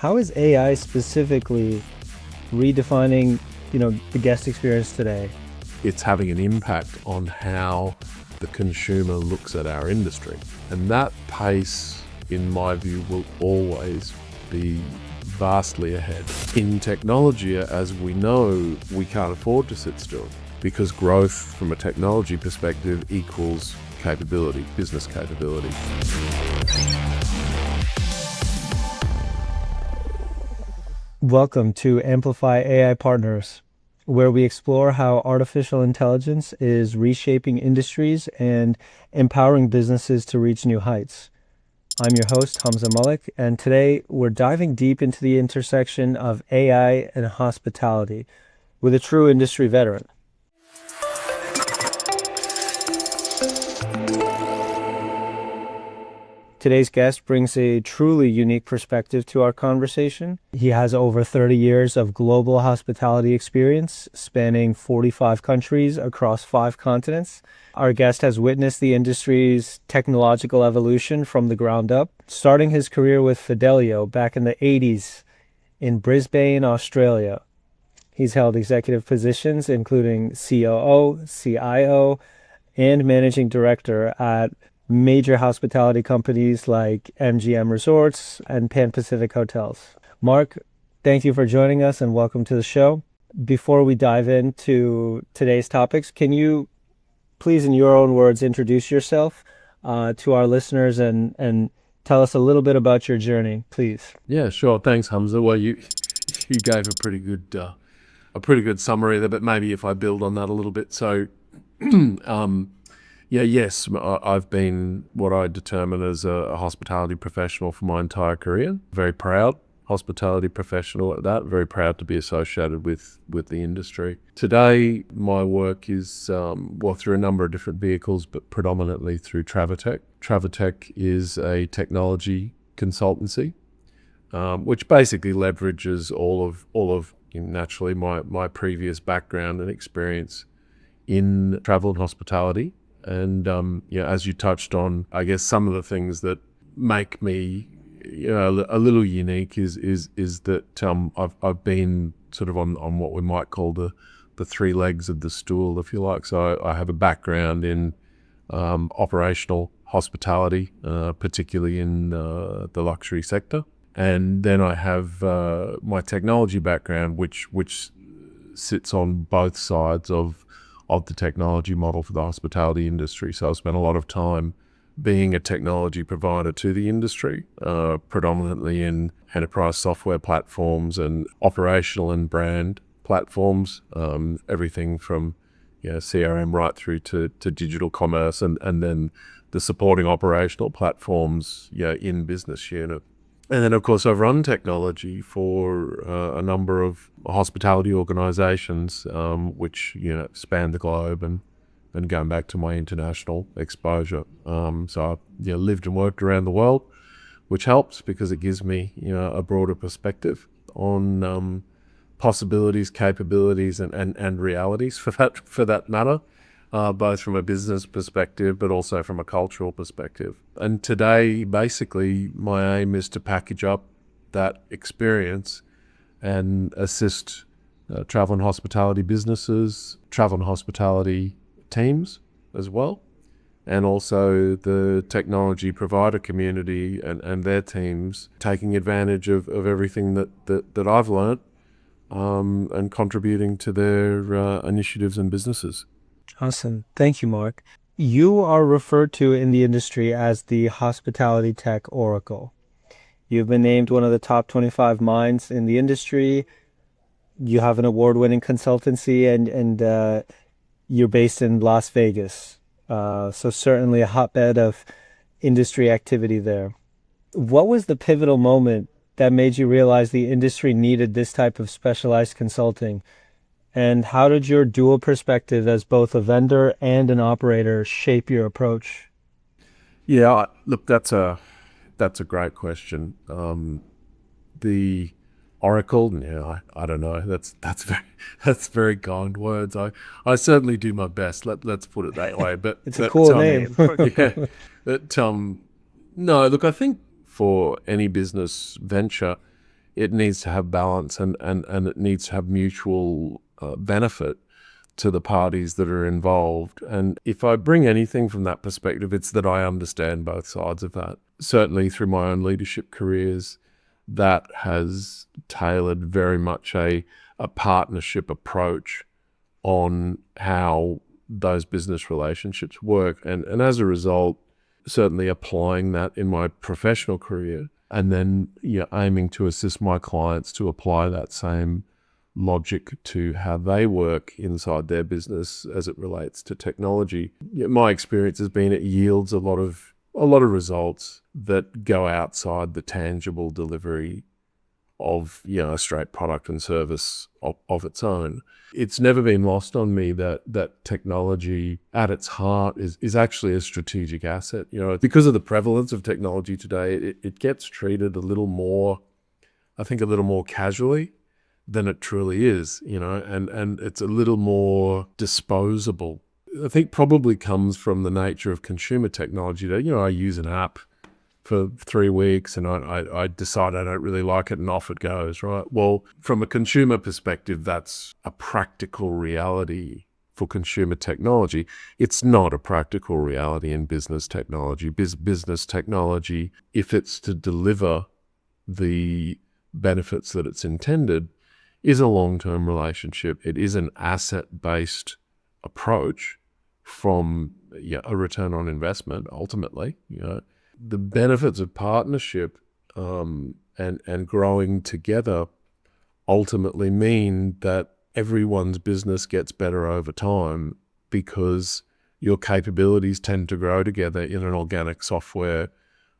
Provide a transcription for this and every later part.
How is AI specifically redefining, the guest experience today? It's having an impact on how the consumer looks at our industry. And that pace, in my view, will always be vastly ahead. In technology, as we know, we can't afford to sit still because growth from a technology perspective equals capability, business capability. Welcome to Amplify AI Partners, where we explore how artificial intelligence is reshaping industries and empowering businesses to reach new heights. I'm your host, Hamza Malik, and today we're diving deep into the intersection of AI and hospitality with a true industry veteran. Today's guest brings a truly unique perspective to our conversation. He has over 30 years of global hospitality experience, spanning 45 countries across 5 continents. Our guest has witnessed the industry's technological evolution from the ground up, starting his career with Fidelio back in the 80s in Brisbane, Australia. He's held executive positions including COO, CIO, and managing director at major hospitality companies like MGM Resorts and Pan Pacific Hotels. Mark, thank you for joining us and welcome to the show. Before we dive into today's topics, can you please, in your own words, introduce yourself to our listeners and tell us a little bit about your journey, please? Yeah, sure. Thanks, Hamza. Well, you gave a pretty good summary there, but maybe if I build on that a little bit. So, yes, I've been what I determine as a hospitality professional for my entire career. Very proud hospitality professional at that. Very proud to be associated with the industry. Today, my work is, through a number of different vehicles, but predominantly through Travitech. Travitech is a technology consultancy, which basically leverages all of naturally my previous background and experience in travel and hospitality. And as you touched on, I guess some of the things that make me a little unique is that I've been sort of on what we might call the 3 legs of the stool, if you like. So I have a background in operational hospitality, particularly in the luxury sector, and then I have my technology background, which sits on both sides of the technology model for the hospitality industry. So I've spent a lot of time being a technology provider to the industry, predominantly in enterprise software platforms and operational and brand platforms, everything from CRM right through to digital commerce and then the supporting operational platforms in business unit. And then, of course, I've run technology for a number of hospitality organizations, which, span the globe and going back to my international exposure. So I've lived and worked around the world, which helps because it gives me, a broader perspective on possibilities, capabilities, and realities for that matter. Both from a business perspective, but also from a cultural perspective. And today, basically, my aim is to package up that experience and assist travel and hospitality businesses, travel and hospitality teams as well, and also the technology provider community and their teams, taking advantage of everything that I've learned and contributing to their initiatives and businesses. Awesome. Thank you, Mark. You are referred to in the industry as the hospitality tech oracle. You've been named one of the top 25 minds in the industry. You have an award-winning consultancy and you're based in Las Vegas. So certainly a hotbed of industry activity there. What was the pivotal moment that made you realize the industry needed this type of specialized consulting? And how did your dual perspective as both a vendor and an operator shape your approach? Yeah, look, that's a great question. The oracle, I don't know. That's very kind words. I certainly do my best. Let's put it that way. But it's a cool name. Yeah. But no, look, I think for any business venture, it needs to have balance, and it needs to have mutual benefit to the parties that are involved. And if I bring anything from that perspective, it's that I understand both sides of that. Certainly through my own leadership careers, that has tailored very much a partnership approach on how those business relationships work. And as a result, certainly applying that in my professional career, and then aiming to assist my clients to apply that same logic to how they work inside their business as it relates to technology. My experience has been it yields a lot of results that go outside the tangible delivery of a straight product and service of its own. It's never been lost on me that technology at its heart is actually a strategic asset. Because of the prevalence of technology today, it gets treated a little more casually than it truly is, and it's a little more disposable. I think probably comes from the nature of consumer technology that, I use an app for 3 weeks and I decide I don't really like it and off it goes, right? Well, from a consumer perspective, that's a practical reality for consumer technology. It's not a practical reality in business technology. Business technology, if it's to deliver the benefits that it's intended, is a long-term relationship. It is an asset-based approach from a return on investment, ultimately. The benefits of partnership and growing together ultimately mean that everyone's business gets better over time because your capabilities tend to grow together in an organic software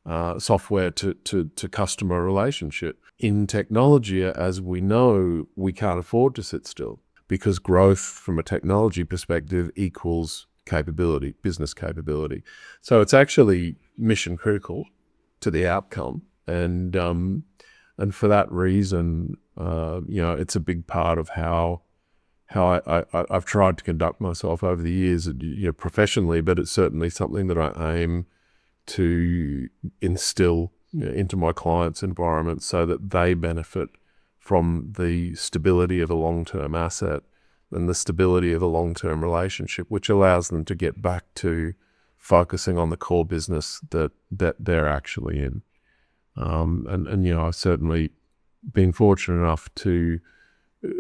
to customer relationship. In technology, as we know, we can't afford to sit still because growth from a technology perspective equals capability, business capability. So it's actually mission critical to the outcome. And for that reason, it's a big part of how I've tried to conduct myself over the years, professionally, but it's certainly something that I aim to instill into my clients' environment so that they benefit from the stability of a long-term asset and the stability of a long-term relationship, which allows them to get back to focusing on the core business that they're actually in. I've certainly been fortunate enough to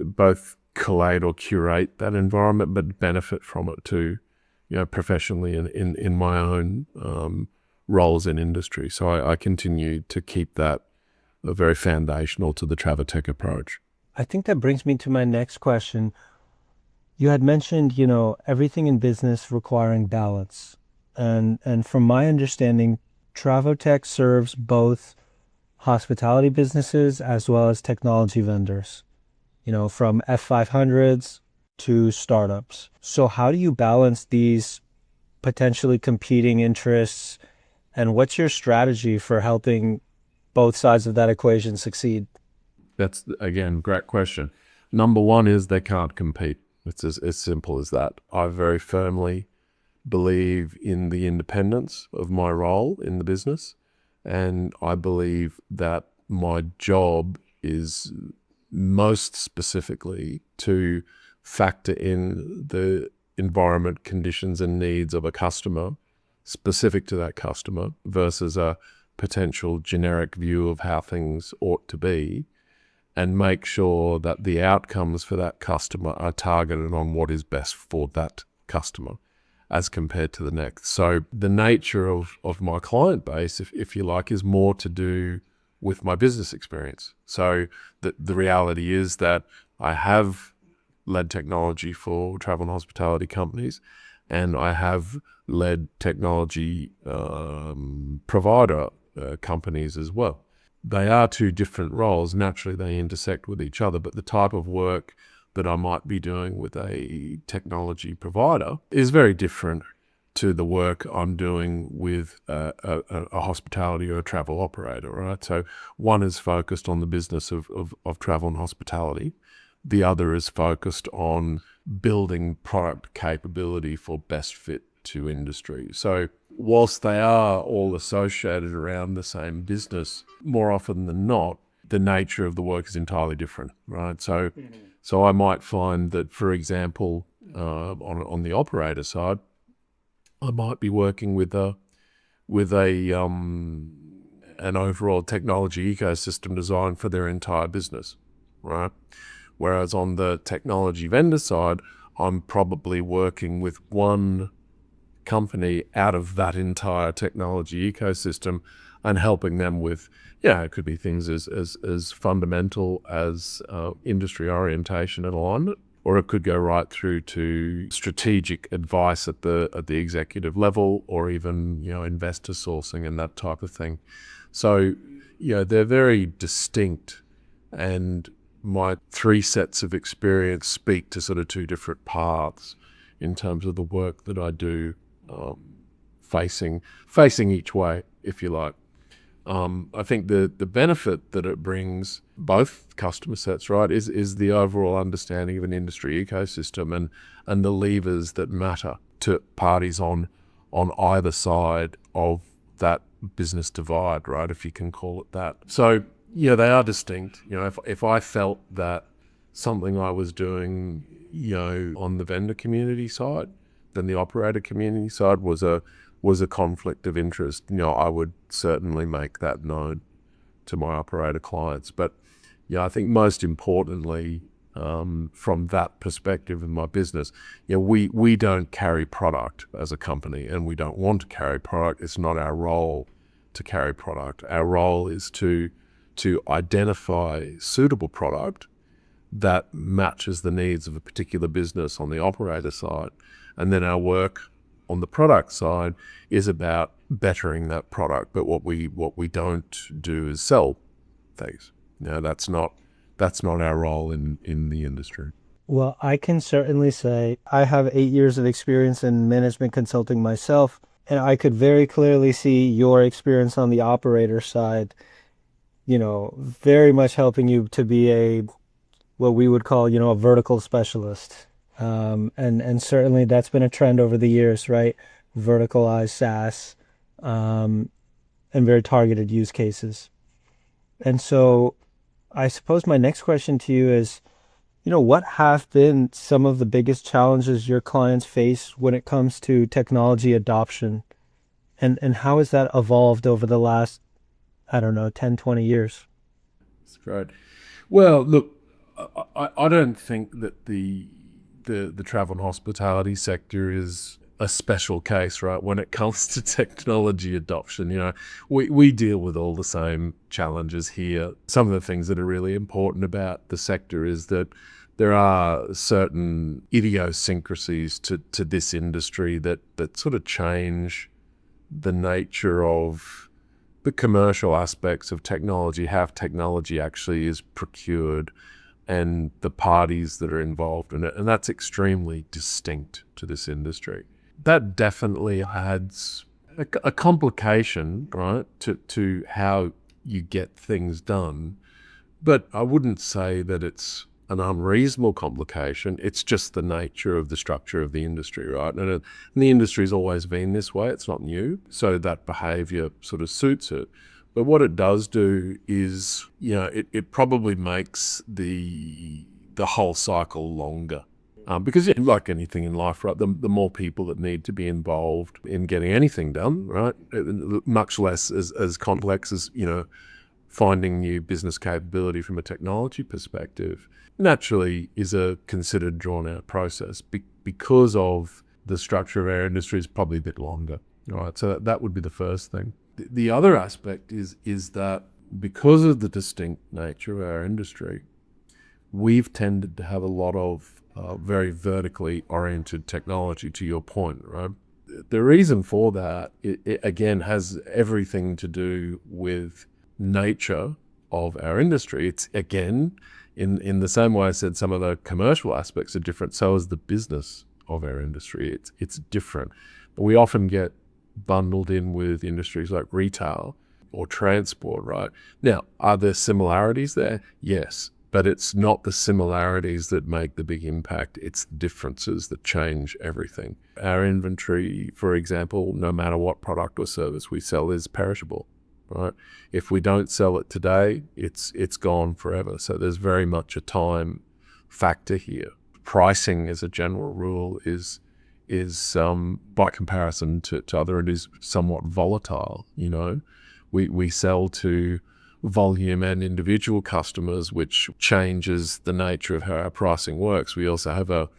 both collate or curate that environment, but benefit from it too, professionally and in my own roles in industry. So I continue to keep that very foundational to the Travotech approach. I think that brings me to my next question. You had mentioned, everything in business requiring balance. And from my understanding, Travotech serves both hospitality businesses as well as technology vendors, from F500s to startups. So how do you balance these potentially competing interests? And what's your strategy for helping both sides of that equation succeed? That's, again, great question. Number one is they can't compete. It's as simple as that. I very firmly believe in the independence of my role in the business. And I believe that my job is most specifically to factor in the environment, conditions, and needs of a customer specific to that customer versus a potential generic view of how things ought to be, and make sure that the outcomes for that customer are targeted on what is best for that customer as compared to the next. So the nature of my client base, if you like, is more to do with my business experience. So the reality is that I have led technology for travel and hospitality companies, and I have led technology provider companies as well. They are two different roles. Naturally, they intersect with each other, but the type of work that I might be doing with a technology provider is very different to the work I'm doing with a hospitality or a travel operator, right? So one is focused on the business of travel and hospitality. The other is focused on building product capability for best fit to industry. So whilst they are all associated around the same business, more often than not, the nature of the work is entirely different, right? So I might find that, for example, on the operator side, I might be working with an overall technology ecosystem designed for their entire business, right? Whereas on the technology vendor side, I'm probably working with one company out of that entire technology ecosystem and helping them with, it could be things as fundamental as industry orientation and alignment, or it could go right through to strategic advice at the executive level, or even investor sourcing and that type of thing. So they're very distinct, and my three sets of experience speak to sort of two different paths in terms of the work that I do, facing each way, if you like. I think the benefit that it brings both customer sets, right, is the overall understanding of an industry ecosystem and the levers that matter to parties on either side of that business divide, right, if you can call it that. So they are distinct. If I felt that something I was doing, on the vendor community side, then the operator community side was a conflict of interest. I would certainly make that known to my operator clients. But I think most importantly, from that perspective in my business, we don't carry product as a company, and we don't want to carry product. It's not our role to carry product. Our role is to identify suitable product that matches the needs of a particular business on the operator side. And then our work on the product side is about bettering that product. But what we don't do is sell things. That's not our role in the industry. Well, I can certainly say I have 8 years of experience in management consulting myself, and I could very clearly see your experience on the operator side, very much helping you to be what we would call, a vertical specialist. And certainly that's been a trend over the years, right? Verticalized SaaS, and very targeted use cases. And so I suppose my next question to you is, what have been some of the biggest challenges your clients face when it comes to technology adoption? And how has that evolved over the last, 10, 20 years? That's great. Well, look, I don't think that the travel and hospitality sector is a special case, right? When it comes to technology adoption, we deal with all the same challenges here. Some of the things that are really important about the sector is that there are certain idiosyncrasies to this industry that sort of change the nature of the commercial aspects of technology, how technology actually is procured, and the parties that are involved in it. And that's extremely distinct to this industry. That definitely adds a complication, right, to how you get things done. But I wouldn't say that it's an unreasonable complication. It's just the nature of the structure of the industry, right? And the industry's always been this way. It's not new. So that behavior sort of suits it. But what it does do is, it probably makes the whole cycle longer. Because like anything in life, right, the more people that need to be involved in getting anything done, right, much less as complex as, finding new business capability from a technology perspective, naturally is a considered, drawn-out process because of the structure of our industry is probably a bit longer. All right, so that would be the first thing. The other aspect is that because of the distinct nature of our industry, we've tended to have a lot of very vertically oriented technology, to your point, right? The reason for that, it again has everything to do with nature of our industry. It's again, in the same way I said some of the commercial aspects are different, so is the business of our industry. It's different. We often get bundled in with industries like retail or transport, right? Now, are there similarities there? Yes, but it's not the similarities that make the big impact. It's the differences that change everything. Our inventory, for example, no matter what product or service we sell, is perishable, right? If we don't sell it today, it's gone forever. So there's very much a time factor here. Pricing, as a general rule, is by comparison to other, it is somewhat volatile. We sell to volume and individual customers, which changes the nature of how our pricing works. We also have a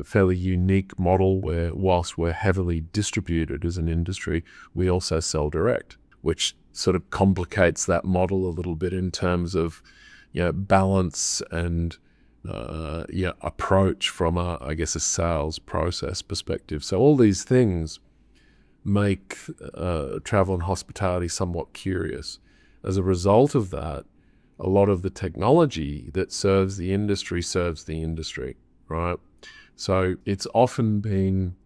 fairly unique model where, whilst we're heavily distributed as an industry, we also sell direct, which sort of complicates that model a little bit in terms of balance and approach from a sales process perspective. So all these things make travel and hospitality somewhat curious. As a result of that, a lot of the technology that serves the industry, right? So it's often been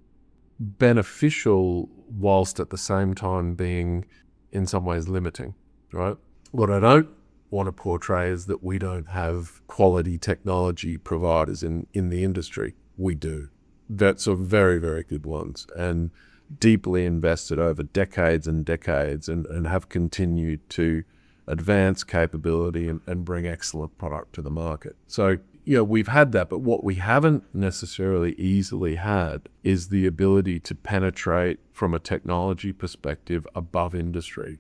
beneficial whilst at the same time being in some ways limiting, right? What I don't want to portray is that we don't have quality technology providers in the industry. We do. That's a very, very good ones, and deeply invested over decades and decades, and have continued to advance capability and bring excellent product to the market. So, we've had that, but what we haven't necessarily easily had is the ability to penetrate from a technology perspective above industry.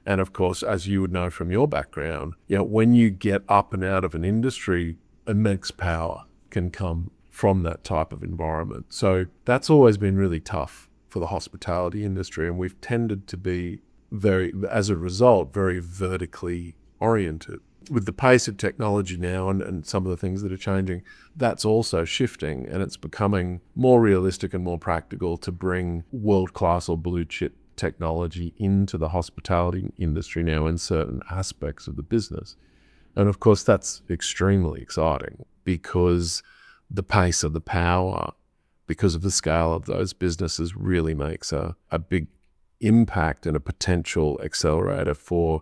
And of course, as you would know from your background, when you get up and out of an industry, immense power can come from that type of environment. So that's always been really tough for the hospitality industry. And we've tended to be as a result, very vertically oriented. With the pace of technology now and some of the things that are changing, that's also shifting, and it's becoming more realistic and more practical to bring world-class or blue chip technology into the hospitality industry now in certain aspects of the business. And of course, that's extremely exciting because the pace of the power, because of the scale of those businesses, really makes a big impact and a potential accelerator for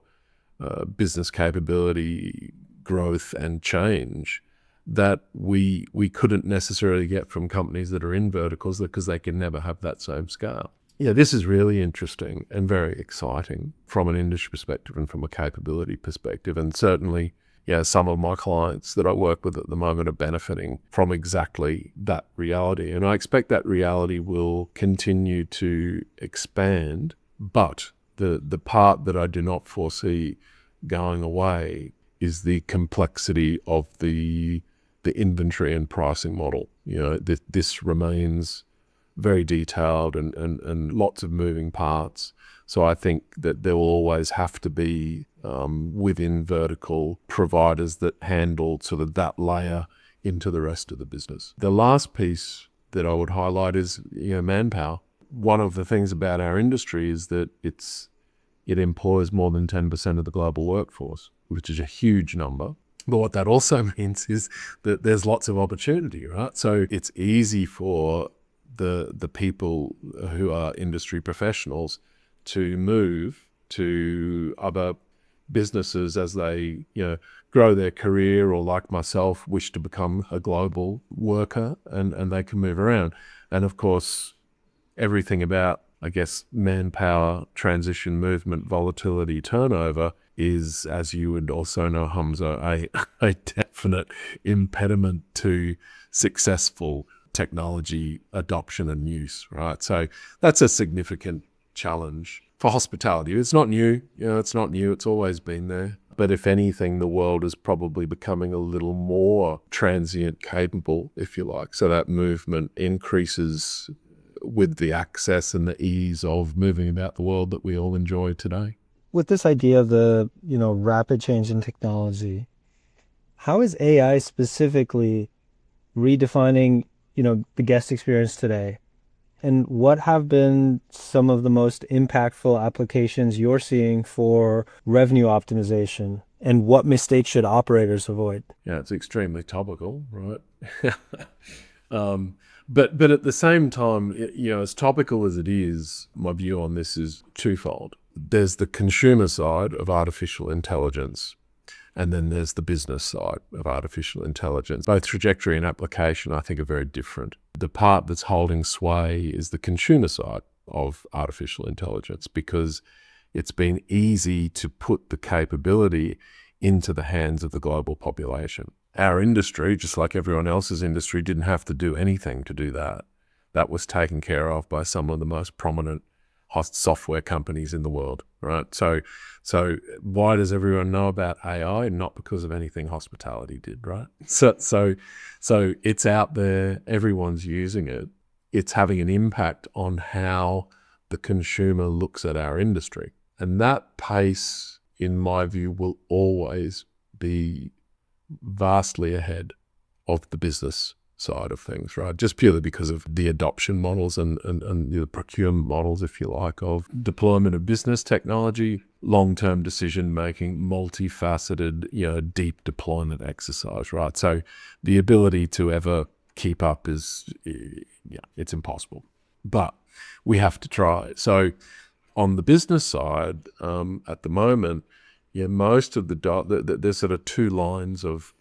business capability, growth, and change that we couldn't necessarily get from companies that are in verticals because they can never have that same scale. This is really interesting and very exciting from an industry perspective and from a capability perspective. And certainly, some of my clients that I work with at the moment are benefiting from exactly that reality. And I expect that reality will continue to expand, but the part that I do not foresee going away is the complexity of the inventory and pricing model. This remains very detailed and lots of moving parts. So I think that there will always have to be within vertical providers that handle sort of that layer into the rest of the business. The last piece that I would highlight is manpower. One of the things about our industry is that it employs more than 10% of the global workforce, which is a huge number. But what that also means is that there's lots of opportunity, right? So it's easy for the people who are industry professionals to move to other businesses as they grow their career, or like myself, wish to become a global worker, and they can move around. And of course, everything about, I guess, manpower, transition, movement, volatility, turnover is, as you would also know, Hamza, a definite impediment to successful technology adoption and use, right? So that's a significant challenge for hospitality. It's not new, it's always been there. But if anything, the world is probably becoming a little more transient capable, if you like. So that movement increases with the access and the ease of moving about the world that we all enjoy today. With this idea of the, rapid change in technology, how is AI specifically redefining, the guest experience today? And what have been some of the most impactful applications you're seeing for revenue optimization? And what mistakes should operators avoid? Yeah, it's extremely topical, right? But at the same time, as topical as it is, my view on this is twofold. There's the consumer side of artificial intelligence, and then there's the business side of artificial intelligence. Both trajectory and application, I think, are very different. The part that's holding sway is the consumer side of artificial intelligence, because it's been easy to put the capability into the hands of the global population. Our industry, just like everyone else's industry, didn't have to do anything to do that. That was taken care of by some of the most prominent software companies in the world, right? So why does everyone know about AI? Not because of anything hospitality did, right? So it's out there, everyone's using it. It's having an impact on how the consumer looks at our industry. And that pace, in my view, will always be vastly ahead of the business side of things, right? Just purely because of the adoption models and the procurement models, if you like, of deployment of business technology, long-term decision-making, multifaceted, deep deployment exercise, right? So the ability to ever keep up is, it's impossible. But we have to try. So on the business side, at the moment, most of there's sort of two lines of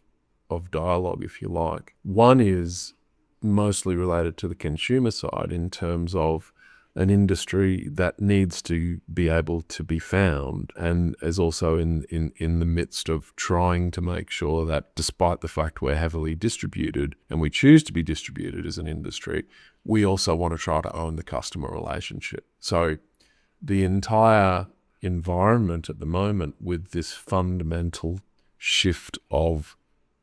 dialogue, if you like. One is mostly related to the consumer side in terms of an industry that needs to be able to be found and is also in the midst of trying to make sure that despite the fact we're heavily distributed and we choose to be distributed as an industry, we also want to try to own the customer relationship. So the entire environment at the moment with this fundamental shift of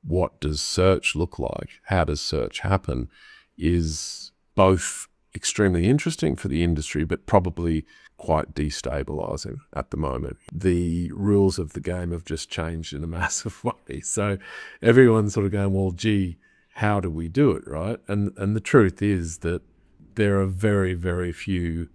what does search look like, how does search happen, is both extremely interesting for the industry, but probably quite destabilizing at the moment. The rules of the game have just changed in a massive way. So everyone's sort of going, well, gee, how do we do it, right? And the truth is that there are very, very few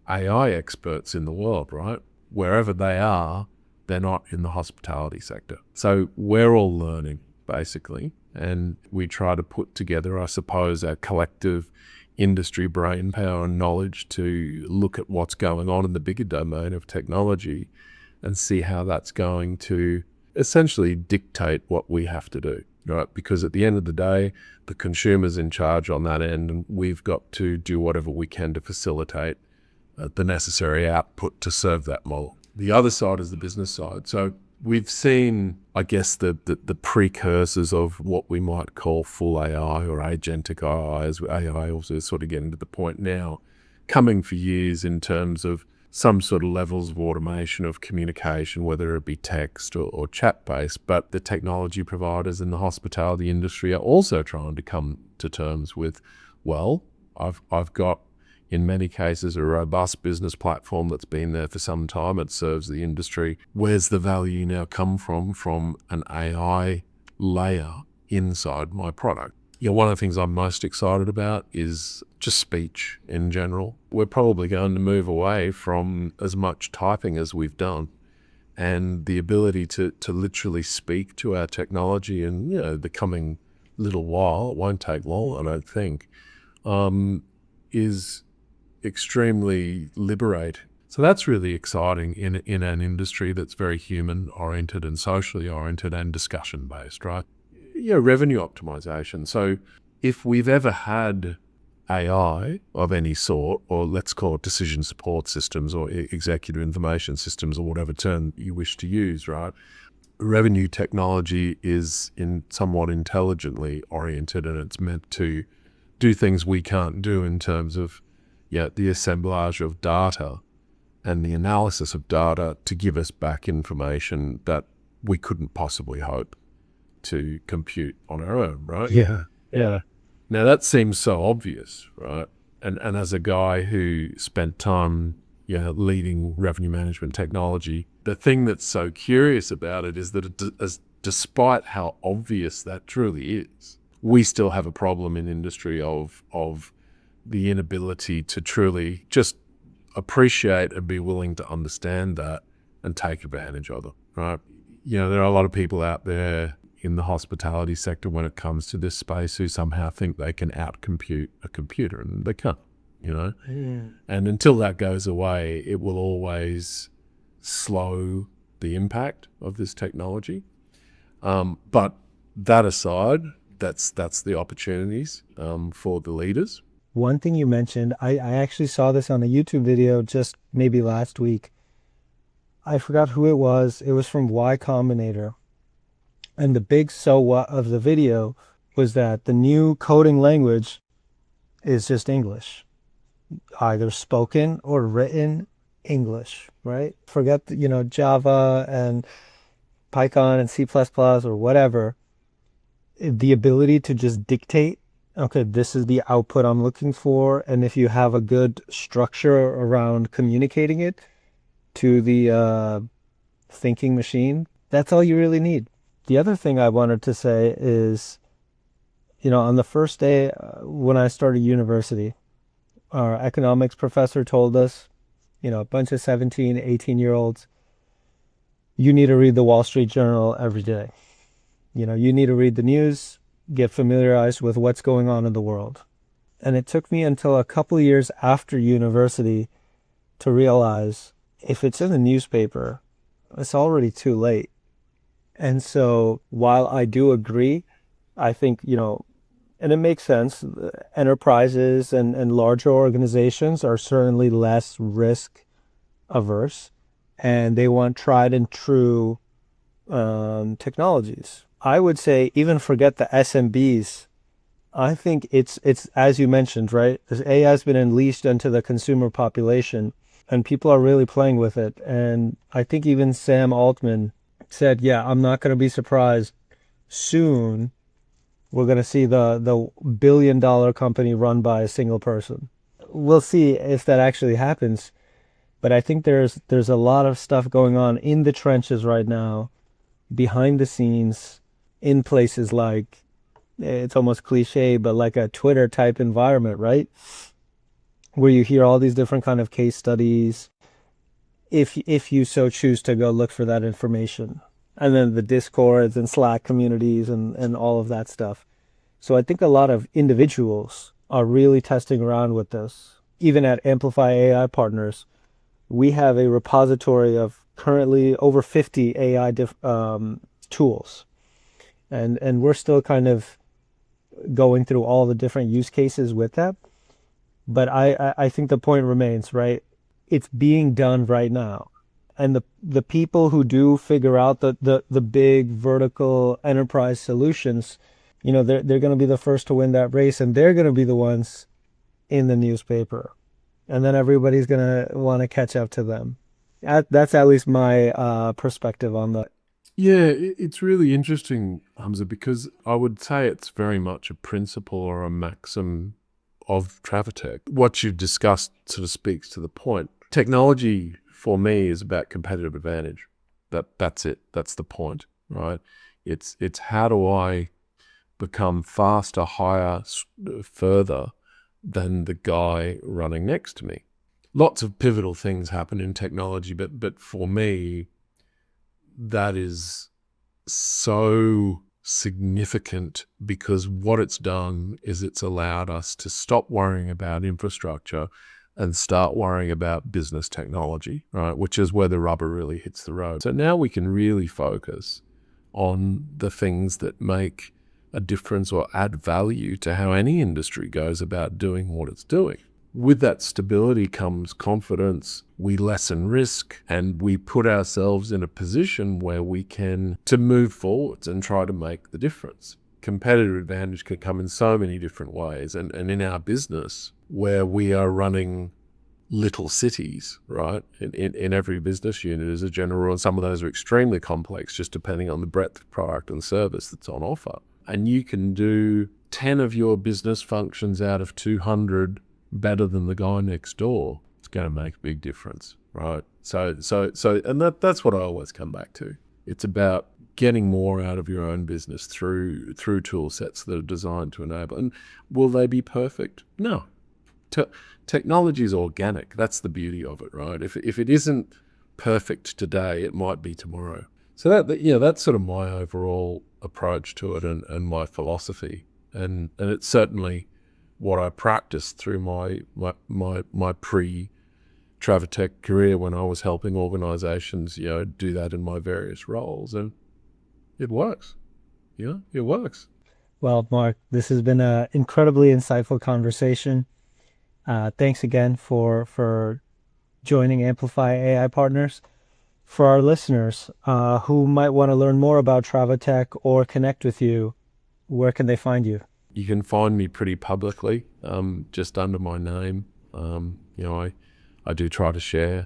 AI experts in the world, right? Wherever they are, they're not in the hospitality sector. So we're all learning, basically, and we try to put together, I suppose, our collective industry brain power and knowledge to look at what's going on in the bigger domain of technology and see how that's going to essentially dictate what we have to do, right? Because at the end of the day, the consumer's in charge on that end, and we've got to do whatever we can to facilitate the necessary output to serve that model. The other side is the business side. So we've seen, I guess, the precursors of what we might call full AI or agentic AI, as AI also is sort of getting to the point now, coming for years in terms of some sort of levels of automation of communication, whether it be text or chat-based. But the technology providers in the hospitality industry are also trying to come to terms with, well, I've got, in many cases, a robust business platform that's been there for some time. It serves the industry. Where's the value now come from an AI layer inside my product? One of the things I'm most excited about is just speech in general. We're probably going to move away from as much typing as we've done, and the ability to literally speak to our technology in the coming little while, it won't take long, I don't think, is extremely liberating. So that's really exciting in an industry that's very human oriented and socially oriented and discussion based, right? Revenue optimization. So if we've ever had AI of any sort, or let's call it decision support systems or executive information systems or whatever term you wish to use, right? Revenue technology is somewhat intelligently oriented, and it's meant to do things we can't do in terms of the assemblage of data and the analysis of data to give us back information that we couldn't possibly hope to compute on our own, right? Yeah. Now that seems so obvious, right? And as a guy who spent time leading revenue management technology, the thing that's so curious about it is that despite how obvious that truly is, we still have a problem in industry of the inability to truly just appreciate and be willing to understand that and take advantage of it, right? There are a lot of people out there in the hospitality sector when it comes to this space who somehow think they can outcompute a computer, and they can't, And until that goes away, it will always slow the impact of this technology. But that aside, that's the opportunities for the leaders. One thing you mentioned, I actually saw this on a YouTube video just maybe last week. I forgot who it was. It was from Y Combinator. And the big so what of the video was that the new coding language is just English, either spoken or written English, right? Forget, Java and Python and C++ plus plus or whatever. The ability to just dictate, okay, this is the output I'm looking for. And if you have a good structure around communicating it to the thinking machine, that's all you really need. The other thing I wanted to say is, on the first day when I started university, our economics professor told us, a bunch of 17, 18-year-olds, you need to read the Wall Street Journal every day. You need to read the news, get familiarized with what's going on in the world. And it took me until a couple of years after university to realize if it's in the newspaper, it's already too late. And so while I do agree, I think, and it makes sense, enterprises and larger organizations are certainly less risk averse and they want tried and true technologies. I would say even forget the SMBs. I think it's as you mentioned, right? This AI has been unleashed into the consumer population and people are really playing with it. And I think even Sam Altman said, yeah, I'm not going to be surprised soon we're going to see the billion-dollar company run by a single person. We'll see if that actually happens. But I think there's a lot of stuff going on in the trenches right now, behind the scenes, in places like, it's almost cliche, but like a Twitter type environment, right? Where you hear all these different kind of case studies, if you so choose to go look for that information. And then the Discords and Slack communities and all of that stuff. So I think a lot of individuals are really testing around with this. Even at Amplify AI Partners, we have a repository of currently over 50 AI tools. And we're still kind of going through all the different use cases with that. But I think the point remains, right? It's being done right now. And the people who do figure out the big vertical enterprise solutions, they're going to be the first to win that race, and they're going to be the ones in the newspaper. And then everybody's going to want to catch up to them. That's at least my perspective on that. Yeah, it's really interesting, Hamza, because I would say it's very much a principle or a maxim of Travitech. What you've discussed sort of speaks to the point. Technology for me is about competitive advantage. That's it. That's the point, right? It's how do I become faster, higher, further than the guy running next to me. Lots of pivotal things happen in technology, but for me, that is so significant because what it's done is it's allowed us to stop worrying about infrastructure and start worrying about business technology, right? Which is where the rubber really hits the road. So now we can really focus on the things that make a difference or add value to how any industry goes about doing what it's doing. With that stability comes confidence, we lessen risk, and we put ourselves in a position where we can to move forwards and try to make the difference. Competitive advantage can come in so many different ways. And in our business, where we are running little cities, right? In every business unit as a general rule, and some of those are extremely complex, just depending on the breadth of product and service that's on offer. And you can do 10 of your business functions out of 200 better than the guy next door. It's going to make a big difference, right? So, and that's what I always come back to. It's about getting more out of your own business through tool sets that are designed to enable. And will they be perfect? No. Technology is organic. That's the beauty of it, right? If it isn't perfect today, it might be tomorrow. So that's sort of my overall approach to it and my philosophy. And it's certainly what I practiced through my pre-Travitech career when I was helping organizations, do that in my various roles. And it works. It works. Well, Mark, this has been an incredibly insightful conversation. Thanks again for joining Amplify AI Partners. For our listeners who might want to learn more about Travotech or connect with you, where can they find you? You can find me pretty publicly, just under my name. I do try to share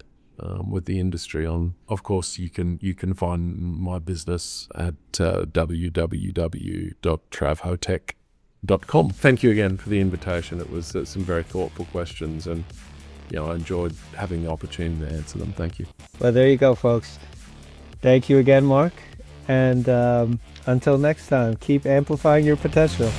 with the industry on. Of course, you can find my business at www.travhotech.com. Thank you again for the invitation. It was some very thoughtful questions, and I enjoyed having the opportunity to answer them. Thank you. Well, there you go, folks. Thank you again, Mark. And until next time, keep amplifying your potential.